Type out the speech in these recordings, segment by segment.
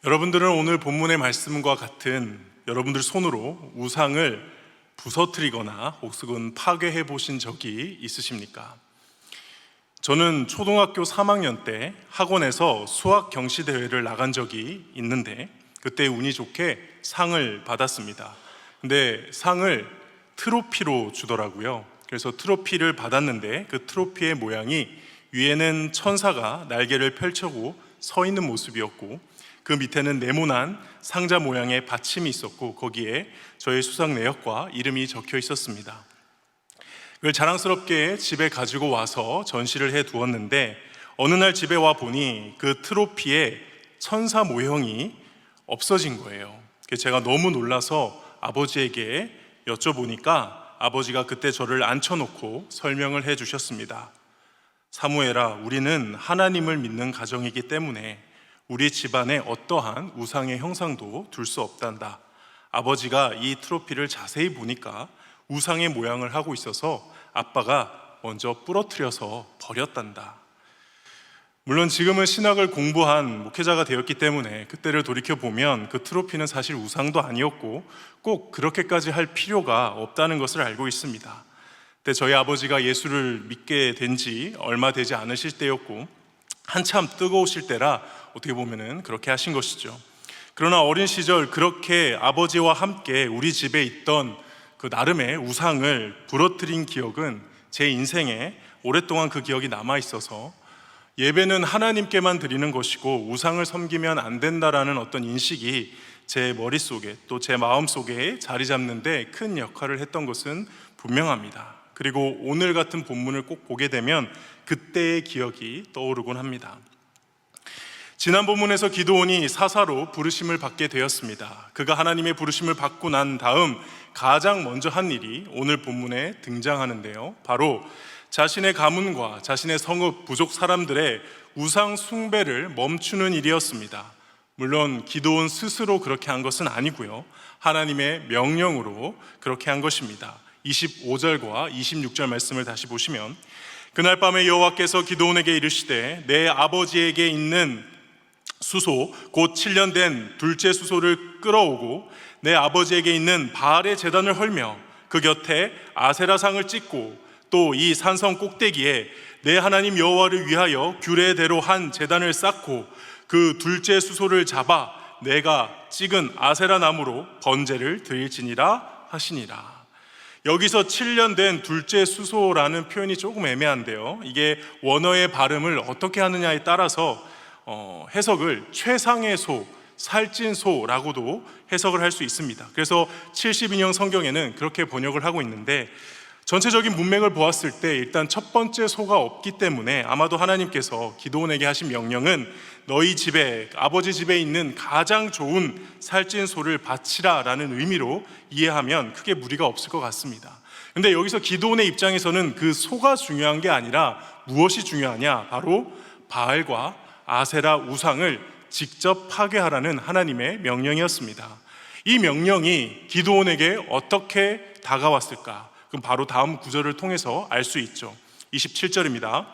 여러분들은 오늘 본문의 말씀과 같은 여러분들 손으로 우상을 부서뜨리거나 혹은 파괴해 보신 적이 있으십니까? 저는 초등학교 3학년 때 학원에서 수학 경시 대회를 나간 적이 있는데 그때 운이 좋게 상을 받았습니다. 근데 상을 트로피로 주더라고요. 그래서 트로피를 받았는데 그 트로피의 모양이 위에는 천사가 날개를 펼쳐고 서 있는 모습이었고 그 밑에는 네모난 상자 모양의 받침이 있었고 거기에 저의 수상 내역과 이름이 적혀 있었습니다. 그걸 자랑스럽게 집에 가지고 와서 전시를 해 두었는데 어느 날 집에 와 보니 그 트로피에 천사 모형이 없어진 거예요. 그래서 제가 너무 놀라서 아버지에게 여쭤보니까 아버지가 그때 저를 앉혀놓고 설명을 해 주셨습니다. 사무엘아, 우리는 하나님을 믿는 가정이기 때문에 우리 집안에 어떠한 우상의 형상도 둘 수 없단다. 아버지가 이 트로피를 자세히 보니까 우상의 모양을 하고 있어서 아빠가 먼저 부러뜨려서 버렸단다. 물론 지금은 신학을 공부한 목회자가 되었기 때문에 그때를 돌이켜보면 그 트로피는 사실 우상도 아니었고 꼭 그렇게까지 할 필요가 없다는 것을 알고 있습니다. 그때 저희 아버지가 예수를 믿게 된 지 얼마 되지 않으실 때였고 한참 뜨거우실 때라 어떻게 보면은 그렇게 하신 것이죠. 그러나 어린 시절 그렇게 아버지와 함께 우리 집에 있던 그 나름의 우상을 부러뜨린 기억은 제 인생에 오랫동안 그 기억이 남아 있어서 예배는 하나님께만 드리는 것이고 우상을 섬기면 안 된다라는 어떤 인식이 제 머릿속에 또 제 마음속에 자리 잡는 데 큰 역할을 했던 것은 분명합니다. 그리고 오늘 같은 본문을 꼭 보게 되면 그때의 기억이 떠오르곤 합니다. 지난 본문에서 기드온이 사사로 부르심을 받게 되었습니다. 그가 하나님의 부르심을 받고 난 다음 가장 먼저 한 일이 오늘 본문에 등장하는데요, 바로 자신의 가문과 자신의 성읍 부족 사람들의 우상 숭배를 멈추는 일이었습니다. 물론 기드온 스스로 그렇게 한 것은 아니고요, 하나님의 명령으로 그렇게 한 것입니다. 25절과 26절 말씀을 다시 보시면, 그날 밤에 여호와께서 기드온에게 이르시되 내 아버지에게 있는 수소 곧 7년 된 둘째 수소를 끌어오고 내 아버지에게 있는 바알의 제단을 헐며 그 곁에 아세라상을 찍고 또 이 산성 꼭대기에 내 하나님 여호와를 위하여 규례대로 한 제단을 쌓고 그 둘째 수소를 잡아 내가 찍은 아세라 나무로 번제를 드릴지니라 하시니라. 여기서 7년 된 둘째 수소라는 표현이 조금 애매한데요, 이게 원어의 발음을 어떻게 하느냐에 따라서 해석을 최상의 소, 살찐 소라고도 해석을 할 수 있습니다. 그래서 72년 성경에는 그렇게 번역을 하고 있는데 전체적인 문맥을 보았을 때 일단 첫 번째 소가 없기 때문에 아마도 하나님께서 기드온에게 하신 명령은 너희 집에, 아버지 집에 있는 가장 좋은 살찐 소를 바치라 라는 의미로 이해하면 크게 무리가 없을 것 같습니다. 근데 여기서 기드온의 입장에서는 그 소가 중요한 게 아니라 무엇이 중요하냐, 바로 바알과 아세라 우상을 직접 파괴하라는 하나님의 명령이었습니다. 이 명령이 기드온에게 어떻게 다가왔을까? 그럼 바로 다음 구절을 통해서 알 수 있죠. 27절입니다.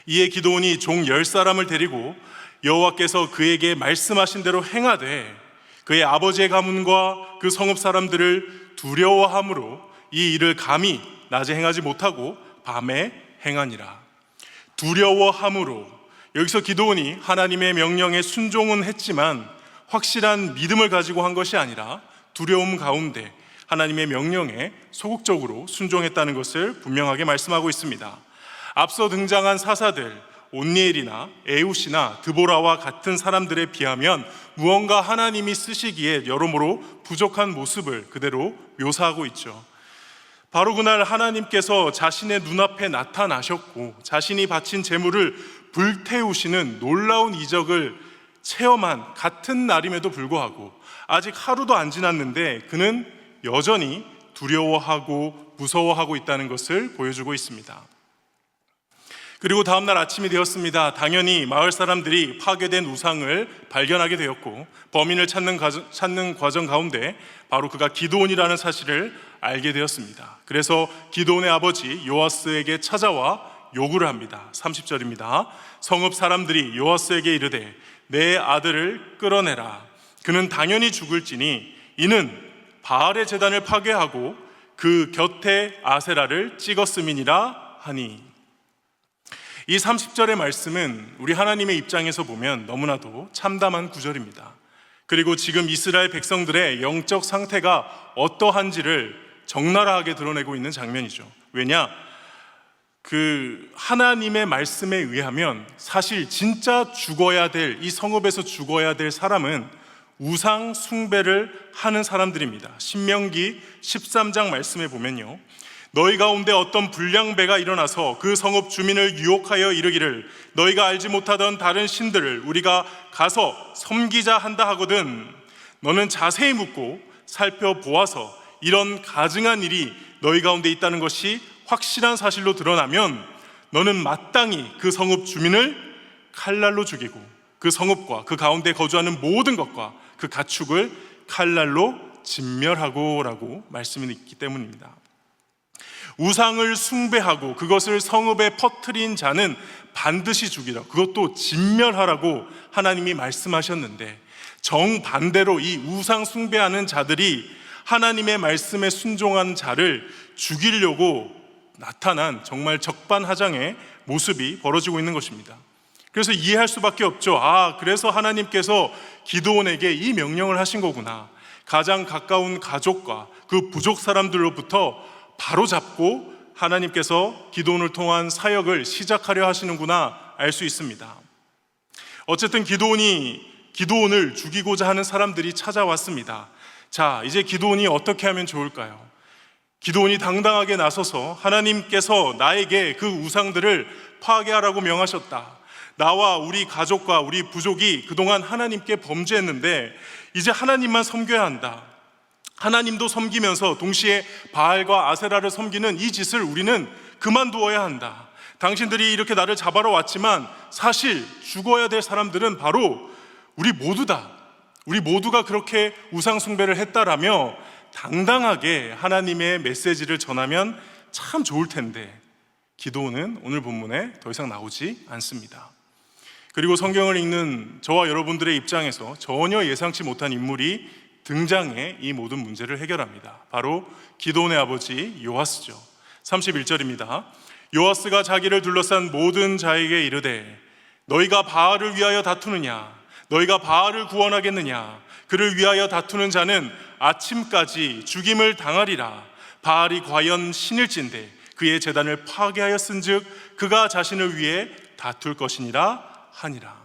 이에 기드온이 종 10사람을 데리고 여호와께서 그에게 말씀하신 대로 행하되 그의 아버지의 가문과 그 성읍 사람들을 두려워함으로 이 일을 감히 낮에 행하지 못하고 밤에 행하니라. 두려워함으로, 여기서 기드온이 하나님의 명령에 순종은 했지만 확실한 믿음을 가지고 한 것이 아니라 두려움 가운데 하나님의 명령에 소극적으로 순종했다는 것을 분명하게 말씀하고 있습니다. 앞서 등장한 사사들 온니엘이나 에웃이나 드보라와 같은 사람들에 비하면 무언가 하나님이 쓰시기에 여러모로 부족한 모습을 그대로 묘사하고 있죠. 바로 그날 하나님께서 자신의 눈앞에 나타나셨고 자신이 바친 제물을 불태우시는 놀라운 이적을 체험한 같은 날임에도 불구하고 아직 하루도 안 지났는데 그는 여전히 두려워하고 무서워하고 있다는 것을 보여주고 있습니다. 그리고 다음날 아침이 되었습니다. 당연히 마을 사람들이 파괴된 우상을 발견하게 되었고 범인을 찾는 과정 가운데 바로 그가 기드온이라는 사실을 알게 되었습니다. 그래서 기드온의 아버지 요아스에게 찾아와 요구를 합니다. 30절입니다. 성읍 사람들이 요아스에게 이르되 내 아들을 끌어내라. 그는 당연히 죽을지니 이는 바알의 제단을 파괴하고 그 곁에 아세라를 찍었음이니라 하니. 이 30절의 말씀은 우리 하나님의 입장에서 보면 너무나도 참담한 구절입니다. 그리고 지금 이스라엘 백성들의 영적 상태가 어떠한지를 적나라하게 드러내고 있는 장면이죠. 왜냐? 하나님의 말씀에 의하면 사실 진짜 죽어야 될, 이 성읍에서 죽어야 될 사람은 우상 숭배를 하는 사람들입니다. 신명기 13장 말씀에 보면요, 너희 가운데 어떤 불량배가 일어나서 그 성읍 주민을 유혹하여 이르기를 너희가 알지 못하던 다른 신들을 우리가 가서 섬기자 한다 하거든 너는 자세히 묻고 살펴보아서 이런 가증한 일이 너희 가운데 있다는 것이 확실한 사실로 드러나면 너는 마땅히 그 성읍 주민을 칼날로 죽이고 그 성읍과 그 가운데 거주하는 모든 것과 그 가축을 칼날로 진멸하고 라고 말씀이 있기 때문입니다. 우상을 숭배하고 그것을 성읍에 퍼뜨린 자는 반드시 죽이라, 그것도 진멸하라고 하나님이 말씀하셨는데, 정반대로 이 우상 숭배하는 자들이 하나님의 말씀에 순종한 자를 죽이려고 나타난 정말 적반하장의 모습이 벌어지고 있는 것입니다. 그래서 이해할 수밖에 없죠. 그래서 하나님께서 기드온에게 이 명령을 하신 거구나. 가장 가까운 가족과 그 부족 사람들로부터 바로 잡고 하나님께서 기드온을 통한 사역을 시작하려 하시는구나 알 수 있습니다. 어쨌든 기드온을 죽이고자 하는 사람들이 찾아왔습니다. 자, 이제 기드온이 어떻게 하면 좋을까요? 기드온이 당당하게 나서서 하나님께서 나에게 그 우상들을 파괴하라고 명하셨다. 나와 우리 가족과 우리 부족이 그동안 하나님께 범죄했는데 이제 하나님만 섬겨야 한다. 하나님도 섬기면서 동시에 바알과 아세라를 섬기는 이 짓을 우리는 그만두어야 한다. 당신들이 이렇게 나를 잡아러 왔지만 사실 죽어야 될 사람들은 바로 우리 모두다. 우리 모두가 그렇게 우상 숭배를 했다라며 당당하게 하나님의 메시지를 전하면 참 좋을 텐데 기드온은 오늘 본문에 더 이상 나오지 않습니다. 그리고 성경을 읽는 저와 여러분들의 입장에서 전혀 예상치 못한 인물이 등장해 이 모든 문제를 해결합니다. 바로 기드온의 아버지 요아스죠. 31절입니다. 요아스가 자기를 둘러싼 모든 자에게 이르되 너희가 바알을 위하여 다투느냐? 너희가 바알을 구원하겠느냐? 그를 위하여 다투는 자는 아침까지 죽임을 당하리라. 바알이 과연 신일진데 그의 제단을 파괴하였은즉 그가 자신을 위해 다툴 것이니라 하니라.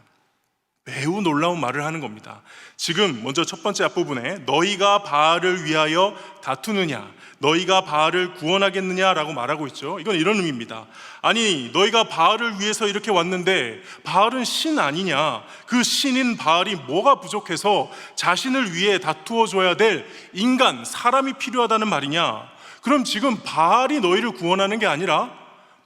매우 놀라운 말을 하는 겁니다. 지금 먼저 첫 번째 앞부분에 너희가 바알을 위하여 다투느냐, 너희가 바알을 구원하겠느냐라고 말하고 있죠. 이건 이런 의미입니다. 아니, 너희가 바알을 위해서 이렇게 왔는데 바알은 신 아니냐? 그 신인 바알이 뭐가 부족해서 자신을 위해 다투어 줘야 될 인간, 사람이 필요하다는 말이냐? 그럼 지금 바알이 너희를 구원하는 게 아니라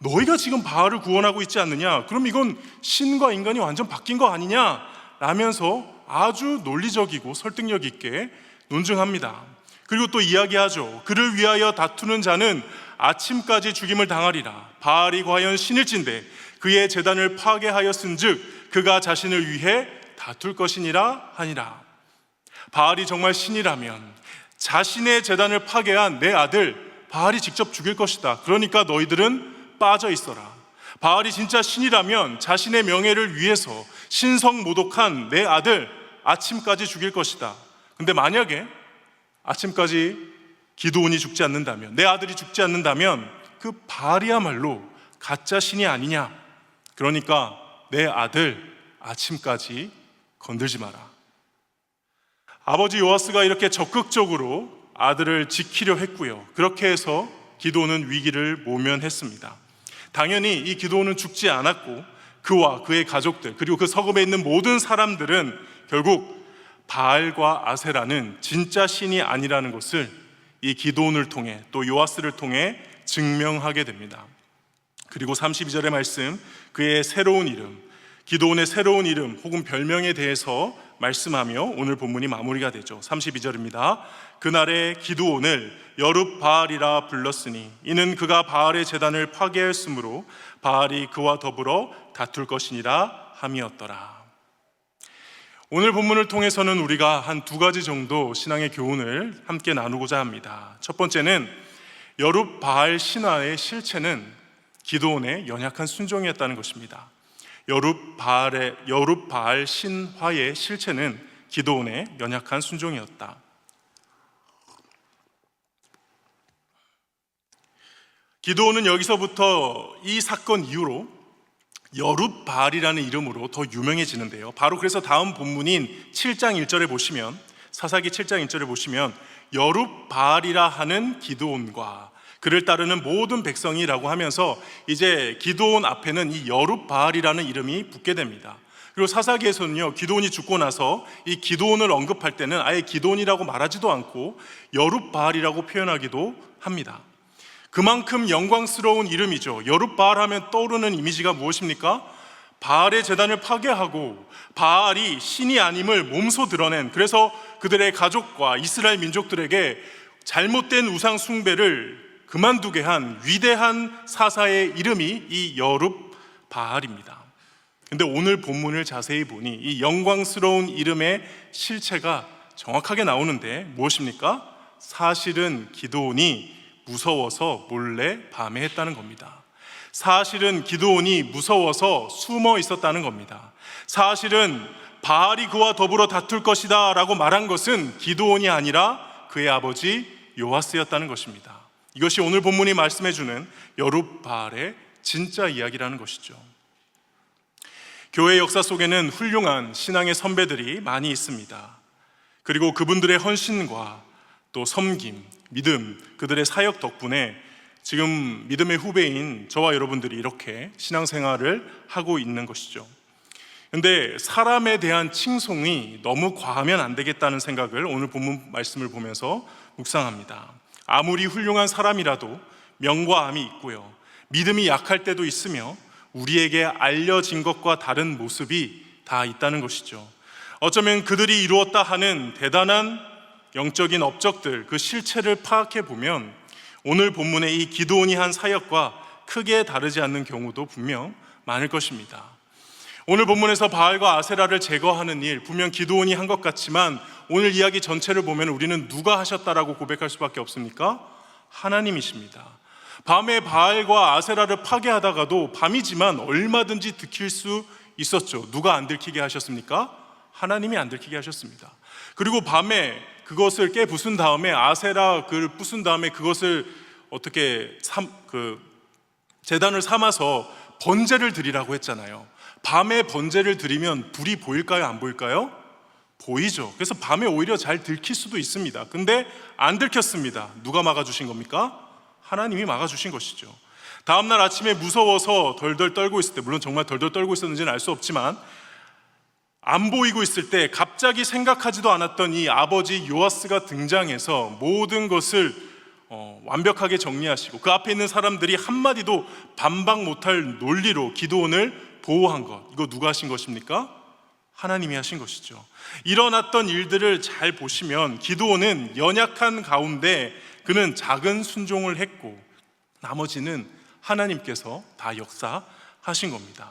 너희가 지금 바알을 구원하고 있지 않느냐? 그럼 이건 신과 인간이 완전 바뀐 거 아니냐? 라면서 아주 논리적이고 설득력 있게 논증합니다. 그리고 또 이야기하죠. 그를 위하여 다투는 자는 아침까지 죽임을 당하리라. 바알이 과연 신일진데 그의 제단을 파괴하였은즉 그가 자신을 위해 다툴 것이니라 하니라. 바알이 정말 신이라면 자신의 제단을 파괴한 내 아들 바알이 직접 죽일 것이다. 그러니까 너희들은 빠져 있어라. 바알이 진짜 신이라면 자신의 명예를 위해서 신성모독한 내 아들 아침까지 죽일 것이다. 근데 만약에 아침까지 기드온이 죽지 않는다면, 내 아들이 죽지 않는다면 그 바알이야말로 가짜 신이 아니냐. 그러니까 내 아들 아침까지 건들지 마라. 아버지 요아스가 이렇게 적극적으로 아들을 지키려 했고요. 그렇게 해서 기드온은 위기를 모면했습니다. 당연히 이 기드온은 죽지 않았고 그와 그의 가족들 그리고 그 성읍에 있는 모든 사람들은 결국 바알과 아세라는 진짜 신이 아니라는 것을 이 기드온을 통해 또 요아스를 통해 증명하게 됩니다. 그리고 32절의 말씀, 그의 새로운 이름, 기드온의 새로운 이름 혹은 별명에 대해서 말씀하며 오늘 본문이 마무리가 되죠. 32절입니다. 그날에 기드온을 여룹바알이라 불렀으니 이는 그가 바알의 제단을 파괴하였으므로 바알이 그와 더불어 다툴 것이니라 함이었더라. 오늘 본문을 통해서는 우리가 한 두 가지 정도 신앙의 교훈을 함께 나누고자 합니다. 첫 번째는 여룻바알 신화의 실체는 기드온의 연약한 순종이었다는 것입니다. 여룻바알 신화의 실체는 기드온의 연약한 순종이었다. 기드온은 여기서부터 이 사건 이후로 여룻바알이라는 이름으로 더 유명해지는데요. 바로 그래서 다음 본문인 7장 1절에 보시면, 사사기 7장 1절에 보시면 여룻바알이라 하는 기드온과 그를 따르는 모든 백성이라고 하면서 이제 기드온 앞에는 이 여룻바알이라는 이름이 붙게 됩니다. 그리고 사사기에서는요, 기드온이 죽고 나서 이 기드온을 언급할 때는 아예 기드온이라고 말하지도 않고 여룻바알이라고 표현하기도 합니다. 그만큼 영광스러운 이름이죠. 여룻바알 하면 떠오르는 이미지가 무엇입니까? 바알의 제단을 파괴하고 바알이 신이 아님을 몸소 드러낸, 그래서 그들의 가족과 이스라엘 민족들에게 잘못된 우상 숭배를 그만두게 한 위대한 사사의 이름이 이 여룻바알입니다. 근데 오늘 본문을 자세히 보니 이 영광스러운 이름의 실체가 정확하게 나오는데 무엇입니까? 사실은 기드온이 무서워서 몰래 밤에 했다는 겁니다. 사실은 기드온이 무서워서 숨어 있었다는 겁니다. 사실은 바알이 그와 더불어 다툴 것이다 라고 말한 것은 기드온이 아니라 그의 아버지 요아스였다는 것입니다. 이것이 오늘 본문이 말씀해주는 여룻바알의 진짜 이야기라는 것이죠. 교회 역사 속에는 훌륭한 신앙의 선배들이 많이 있습니다. 그리고 그분들의 헌신과 또 섬김, 믿음, 그들의 사역 덕분에 지금 믿음의 후배인 저와 여러분들이 이렇게 신앙생활을 하고 있는 것이죠. 그런데 사람에 대한 칭송이 너무 과하면 안 되겠다는 생각을 오늘 본문 말씀을 보면서 묵상합니다. 아무리 훌륭한 사람이라도 명과 암이 있고요, 믿음이 약할 때도 있으며 우리에게 알려진 것과 다른 모습이 다 있다는 것이죠. 어쩌면 그들이 이루었다 하는 대단한 영적인 업적들, 그 실체를 파악해 보면 오늘 본문의 이 기드온이 한 사역과 크게 다르지 않는 경우도 분명 많을 것입니다. 오늘 본문에서 바알과 아세라를 제거하는 일, 분명 기드온이 한 것 같지만 오늘 이야기 전체를 보면 우리는 누가 하셨다라고 고백할 수밖에 없습니까? 하나님이십니다. 밤에 바알과 아세라를 파괴하다가도 밤이지만 얼마든지 들킬 수 있었죠. 누가 안 들키게 하셨습니까? 하나님이 안 들키게 하셨습니다. 그리고 밤에 그것을 깨부순 다음에, 아세라 그를 부순 다음에 그것을 어떻게 제단을 삼아서 번제를 드리라고 했잖아요. 밤에 번제를 드리면 불이 보일까요? 안 보일까요? 보이죠. 그래서 밤에 오히려 잘 들킬 수도 있습니다. 근데 안 들켰습니다. 누가 막아주신 겁니까? 하나님이 막아주신 것이죠. 다음날 아침에 무서워서 덜덜 떨고 있을 때, 물론 정말 덜덜 떨고 있었는지는 알 수 없지만 안 보이고 있을 때 갑자기 생각하지도 않았던 이 아버지 요아스가 등장해서 모든 것을 완벽하게 정리하시고 그 앞에 있는 사람들이 한마디도 반박 못할 논리로 기드온을 보호한 것, 이거 누가 하신 것입니까? 하나님이 하신 것이죠. 일어났던 일들을 잘 보시면 기드온은 연약한 가운데 그는 작은 순종을 했고 나머지는 하나님께서 다 역사하신 겁니다.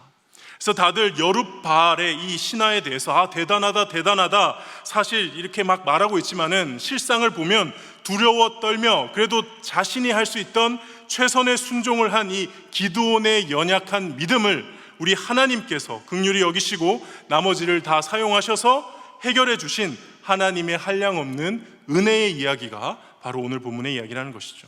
그래서 다들 여룻바알의 이 신화에 대해서 대단하다 사실 이렇게 막 말하고 있지만은 실상을 보면 두려워 떨며 그래도 자신이 할 수 있던 최선의 순종을 한 이 기드온의 연약한 믿음을 우리 하나님께서 긍휼히 여기시고 나머지를 다 사용하셔서 해결해 주신 하나님의 한량없는 은혜의 이야기가 바로 오늘 본문의 이야기라는 것이죠.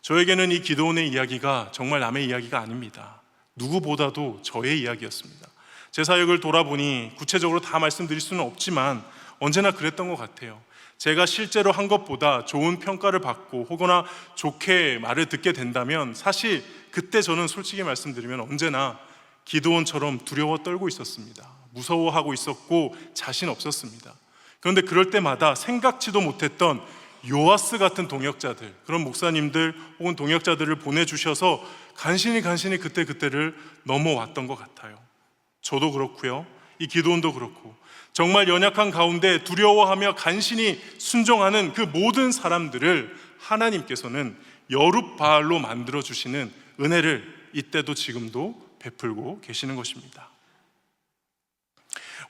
저에게는 이 기드온의 이야기가 정말 남의 이야기가 아닙니다. 누구보다도 저의 이야기였습니다. 제 사역을 돌아보니 구체적으로 다 말씀드릴 수는 없지만 언제나 그랬던 것 같아요. 제가 실제로 한 것보다 좋은 평가를 받고 혹여나 좋게 말을 듣게 된다면 사실 그때 저는 솔직히 말씀드리면 언제나 기드온처럼 두려워 떨고 있었습니다. 무서워하고 있었고 자신 없었습니다. 그런데 그럴 때마다 생각지도 못했던 요아스 같은 동역자들, 그런 목사님들 혹은 동역자들을 보내주셔서 간신히 그때를 넘어왔던 것 같아요. 저도 그렇고요, 이 기드온도 그렇고 정말 연약한 가운데 두려워하며 간신히 순종하는 그 모든 사람들을 하나님께서는 여룻바알로 만들어주시는 은혜를 이때도 지금도 베풀고 계시는 것입니다.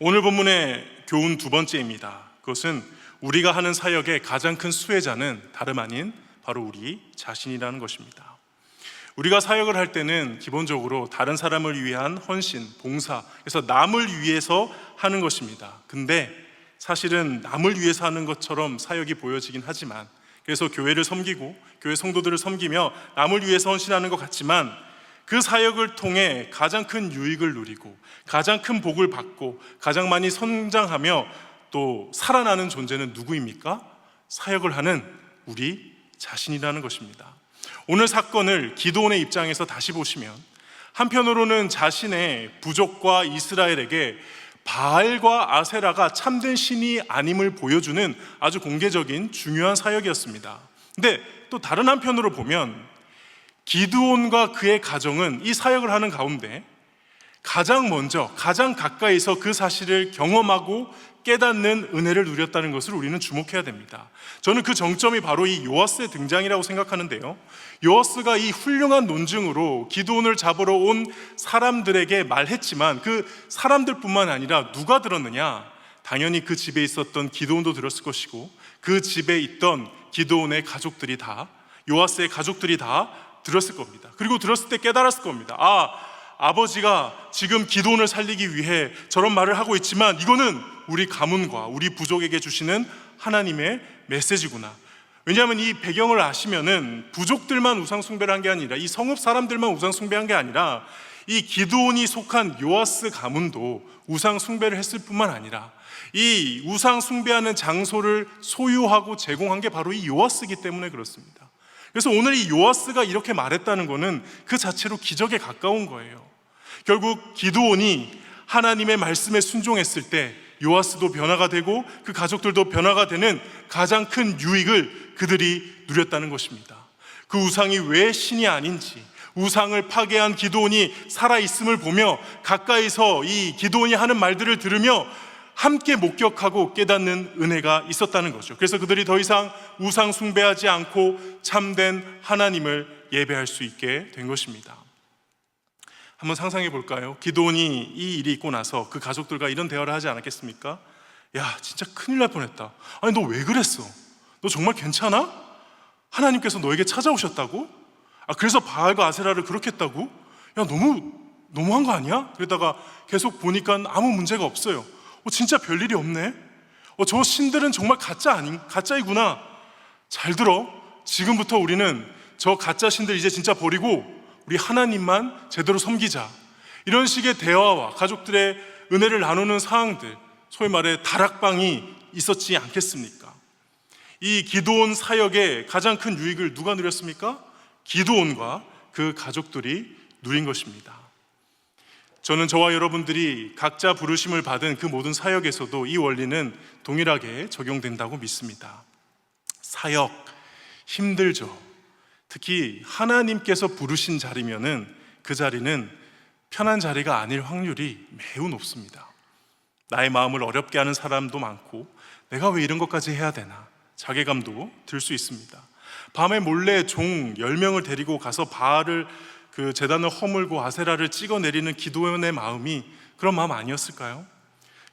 오늘 본문의 교훈 두 번째입니다. 그것은 우리가 하는 사역의 가장 큰 수혜자는 다름 아닌 바로 우리 자신이라는 것입니다. 우리가 사역을 할 때는 기본적으로 다른 사람을 위한 헌신, 봉사, 그래서 남을 위해서 하는 것입니다. 근데 사실은 남을 위해서 하는 것처럼 사역이 보여지긴 하지만, 그래서 교회를 섬기고 교회 성도들을 섬기며 남을 위해서 헌신하는 것 같지만, 그 사역을 통해 가장 큰 유익을 누리고 가장 큰 복을 받고 가장 많이 성장하며 또 살아나는 존재는 누구입니까? 사역을 하는 우리 자신이라는 것입니다. 오늘 사건을 기드온의 입장에서 다시 보시면, 한편으로는 자신의 부족과 이스라엘에게 바알과 아세라가 참된 신이 아님을 보여주는 아주 공개적인 중요한 사역이었습니다. 근데 또 다른 한편으로 보면 기드온과 그의 가정은 이 사역을 하는 가운데 가장 먼저, 가장 가까이서 그 사실을 경험하고 깨닫는 은혜를 누렸다는 것을 우리는 주목해야 됩니다. 저는 그 정점이 바로 이 요아스의 등장이라고 생각하는데요, 요아스가 이 훌륭한 논증으로 기드온을 잡으러 온 사람들에게 말했지만 그 사람들뿐만 아니라 누가 들었느냐? 당연히 그 집에 있었던 기드온도 들었을 것이고 그 집에 있던 기드온의 가족들이 다, 요아스의 가족들이 다 들었을 겁니다. 그리고 들었을 때 깨달았을 겁니다. 아버지가 지금 기드온을 살리기 위해 저런 말을 하고 있지만 이거는 우리 가문과 우리 부족에게 주시는 하나님의 메시지구나. 왜냐하면 이 배경을 아시면은 부족들만 우상숭배를 한 게 아니라, 이 성읍 사람들만 우상숭배한 게 아니라 이 기드온이 속한 요아스 가문도 우상숭배를 했을 뿐만 아니라 이 우상숭배하는 장소를 소유하고 제공한 게 바로 이 요아스이기 때문에 그렇습니다. 그래서 오늘 이 요아스가 이렇게 말했다는 것은 그 자체로 기적에 가까운 거예요. 결국 기드온이 하나님의 말씀에 순종했을 때 요아스도 변화가 되고 그 가족들도 변화가 되는 가장 큰 유익을 그들이 누렸다는 것입니다. 그 우상이 왜 신이 아닌지, 우상을 파괴한 기드온이 살아있음을 보며 가까이서 이 기드온이 하는 말들을 들으며 함께 목격하고 깨닫는 은혜가 있었다는 거죠. 그래서 그들이 더 이상 우상 숭배하지 않고 참된 하나님을 예배할 수 있게 된 것입니다. 한번 상상해 볼까요? 기드온이 이 일이 있고 나서 그 가족들과 이런 대화를 하지 않았겠습니까? 야, 진짜 큰일 날 뻔했다. 아니, 너 왜 그랬어? 너 정말 괜찮아? 하나님께서 너에게 찾아오셨다고? 그래서 바알과 아세라를 그렇게 했다고? 야, 너무한 거 아니야? 그러다가 계속 보니까 아무 문제가 없어요. 진짜 별일이 없네. 저 신들은 정말 가짜이구나. 잘 들어. 지금부터 우리는 저 가짜 신들 이제 진짜 버리고 우리 하나님만 제대로 섬기자. 이런 식의 대화와 가족들의 은혜를 나누는 상황들, 소위 말해 다락방이 있었지 않겠습니까? 이 기드온 사역의 가장 큰 유익을 누가 누렸습니까? 기드온과 그 가족들이 누린 것입니다. 저는 저와 여러분들이 각자 부르심을 받은 그 모든 사역에서도 이 원리는 동일하게 적용된다고 믿습니다. 사역 힘들죠. 특히 하나님께서 부르신 자리면은 그 자리는 편한 자리가 아닐 확률이 매우 높습니다. 나의 마음을 어렵게 하는 사람도 많고 내가 왜 이런 것까지 해야 되나 자괴감도 들 수 있습니다. 밤에 몰래 종 10명을 데리고 가서 바알을 그 제단을 허물고 아세라를 찍어내리는 기드온의 마음이 그런 마음 아니었을까요?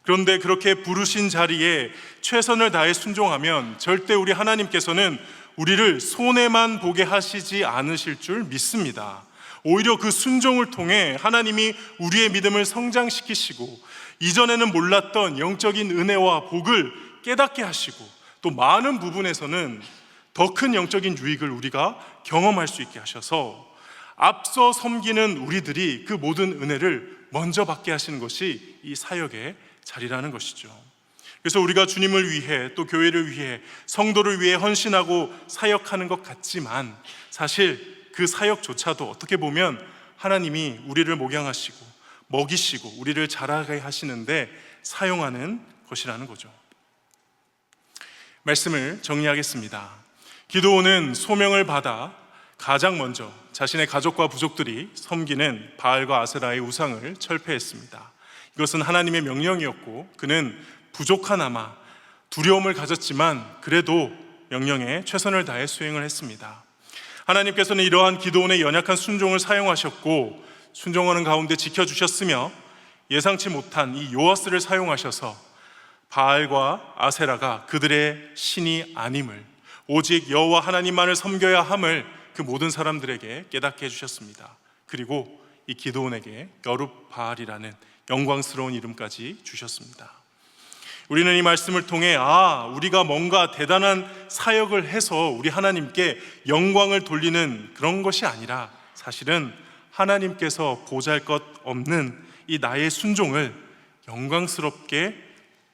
그런데 그렇게 부르신 자리에 최선을 다해 순종하면 절대 우리 하나님께서는 우리를 손해만 보게 하시지 않으실 줄 믿습니다. 오히려 그 순종을 통해 하나님이 우리의 믿음을 성장시키시고 이전에는 몰랐던 영적인 은혜와 복을 깨닫게 하시고 또 많은 부분에서는 더 큰 영적인 유익을 우리가 경험할 수 있게 하셔서 앞서 섬기는 우리들이 그 모든 은혜를 먼저 받게 하시는 것이 이 사역의 자리라는 것이죠. 그래서 우리가 주님을 위해 또 교회를 위해 성도를 위해 헌신하고 사역하는 것 같지만 사실 그 사역조차도 어떻게 보면 하나님이 우리를 목양하시고 먹이시고 우리를 자라게 하시는데 사용하는 것이라는 거죠. 말씀을 정리하겠습니다. 기드온은 소명을 받아 가장 먼저 자신의 가족과 부족들이 섬기는 바알과 아세라의 우상을 철폐했습니다. 이것은 하나님의 명령이었고 그는 부족하나마 두려움을 가졌지만 그래도 명령에 최선을 다해 수행을 했습니다. 하나님께서는 이러한 기드온의 연약한 순종을 사용하셨고 순종하는 가운데 지켜주셨으며 예상치 못한 이 요아스를 사용하셔서 바알과 아세라가 그들의 신이 아님을, 오직 여호와 하나님만을 섬겨야 함을 그 모든 사람들에게 깨닫게 해주셨습니다. 그리고 이 기드온에게 여룹바알이라는 영광스러운 이름까지 주셨습니다. 우리는 이 말씀을 통해 우리가 뭔가 대단한 사역을 해서 우리 하나님께 영광을 돌리는 그런 것이 아니라 사실은 하나님께서 보잘것없는 이 나의 순종을 영광스럽게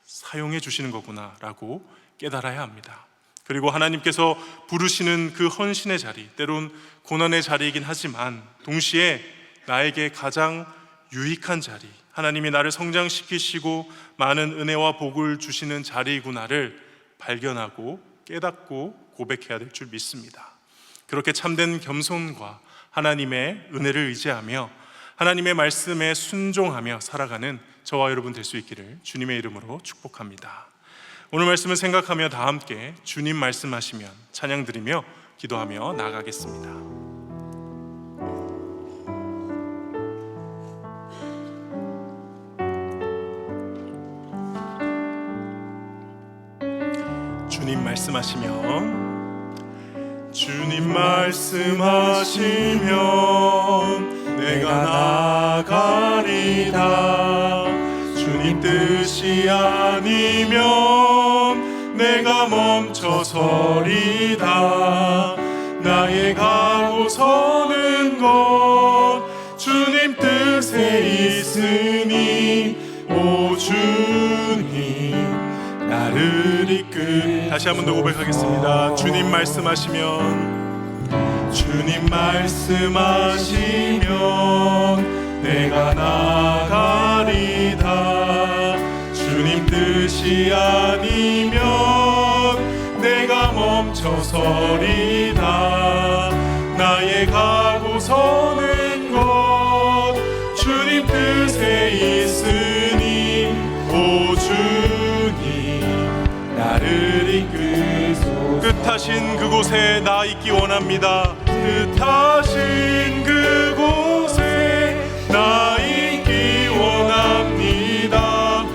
사용해 주시는 거구나라고 깨달아야 합니다. 그리고 하나님께서 부르시는 그 헌신의 자리, 때론 고난의 자리이긴 하지만 동시에 나에게 가장 유익한 자리, 하나님이 나를 성장시키시고 많은 은혜와 복을 주시는 자리이구나를 발견하고 깨닫고 고백해야 될 줄 믿습니다. 그렇게 참된 겸손과 하나님의 은혜를 의지하며 하나님의 말씀에 순종하며 살아가는 저와 여러분 될 수 있기를 주님의 이름으로 축복합니다. 오늘 말씀을 생각하며 다 함께 주님 말씀하시면 찬양 드리며 기도하며 나아가겠습니다. 주님 말씀하시면 주님 말씀하시면 내가 나가리다. 주님 뜻이 아니면 내가 멈춰서리다. 나의 가고 서는 것 주님 뜻에 있으니 오 주님 나를 이끌. 다시 한 번 더 고백하겠습니다. 주님 말씀하시면 주님 말씀하시면 내가 나가리다. 주님 뜻이 아니면 내가 멈춰서리다. 나의 가고 서는 것 주님 뜻에 있으니 오 주님 나를 이끌소서. 뜻하신 그곳에 나 있기 원합니다. 뜻하신 그곳에 나 있기 원합니다.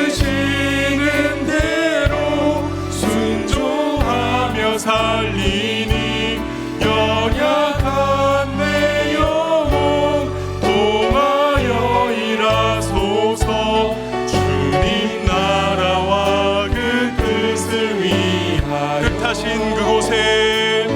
이끄시는 대로 순종하며 살리니 연약한 내 영혼 통하여 일하소서. 주님 나라와 그 뜻을 위하여 뜻하신 그곳에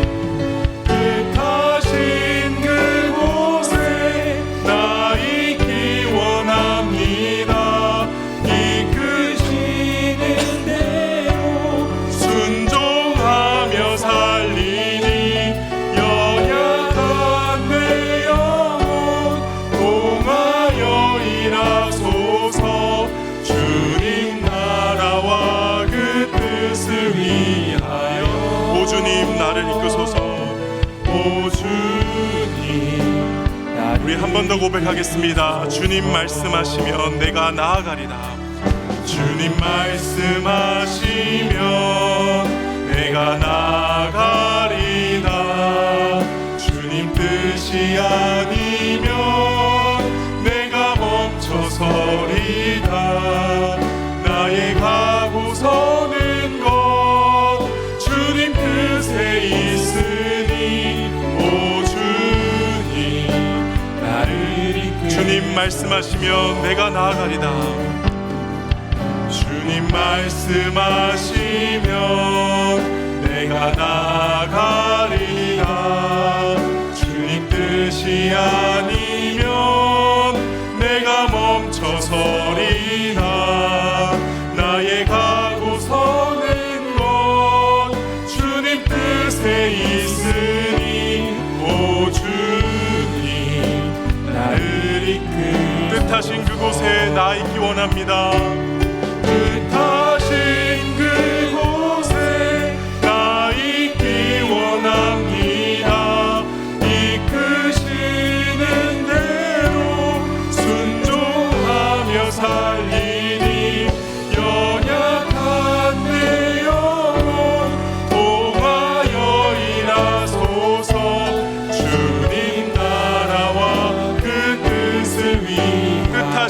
나 있기 원합니다. 이끄시는 대로 순종하며 살리니 연약한 내 영혼 통하여 일하소서. 주님 나라와 그 뜻을 위하여 오 주님 나를 이끄소서. 오 주님. 우리 한 번 더 고백하겠습니다. 주님 말씀하시면 내가 나아가리다. 주님 말씀하시면 내가 나아가리다. 주님 뜻이 아니면 내가 멈춰서리다. 나의 가고 서는 것 주님 뜻에 있으니 오 주님 나를 이끌. 주님 말씀하시면 내가 나아가리다. 주님 말씀하시면 내가 나아가리다. 주님 뜻이 아니면 내가 멈춰서리다. 나의 가고 서는 것 주님 뜻에 있으니 오 주님 나를 이끌. 뜻하신 그곳에 나 있기 원합니다. 뜻하신 그곳에 나 있기 원합니다. 이끄시는 대로 순종하며 살리니 연약한 내 영혼 통하여 일하소서. 주님 나라와 그 뜻을 위하여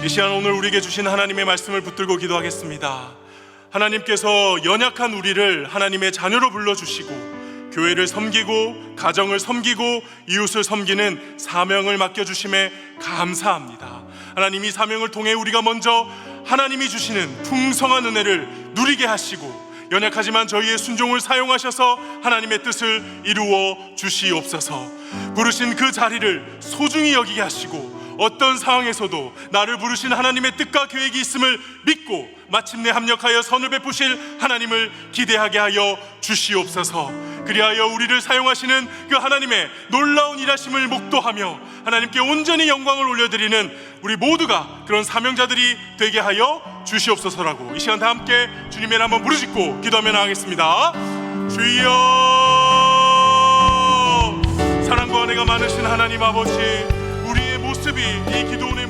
이 시간 오늘 우리에게 주신 하나님의 말씀을 붙들고 기도하겠습니다. 하나님께서 연약한 우리를 하나님의 자녀로 불러주시고 교회를 섬기고 가정을 섬기고 이웃을 섬기는 사명을 맡겨주심에 감사합니다. 하나님, 이 사명을 통해 우리가 먼저 하나님이 주시는 풍성한 은혜를 누리게 하시고 연약하지만 저희의 순종을 사용하셔서 하나님의 뜻을 이루어 주시옵소서. 부르신 그 자리를 소중히 여기게 하시고 어떤 상황에서도 나를 부르신 하나님의 뜻과 계획이 있음을 믿고 마침내 합력하여 선을 베푸실 하나님을 기대하게 하여 주시옵소서. 그리하여 우리를 사용하시는 그 하나님의 놀라운 일하심을 목도하며 하나님께 온전히 영광을 올려드리는 우리 모두가 그런 사명자들이 되게 하여 주시옵소서라고 이 시간 다 함께 주님의 이름 한번 부르짖고 기도하며 나가겠습니다. 주여, 사랑과 은혜가 많으신 하나님 아버지, 우리의 모습이 이 기도원의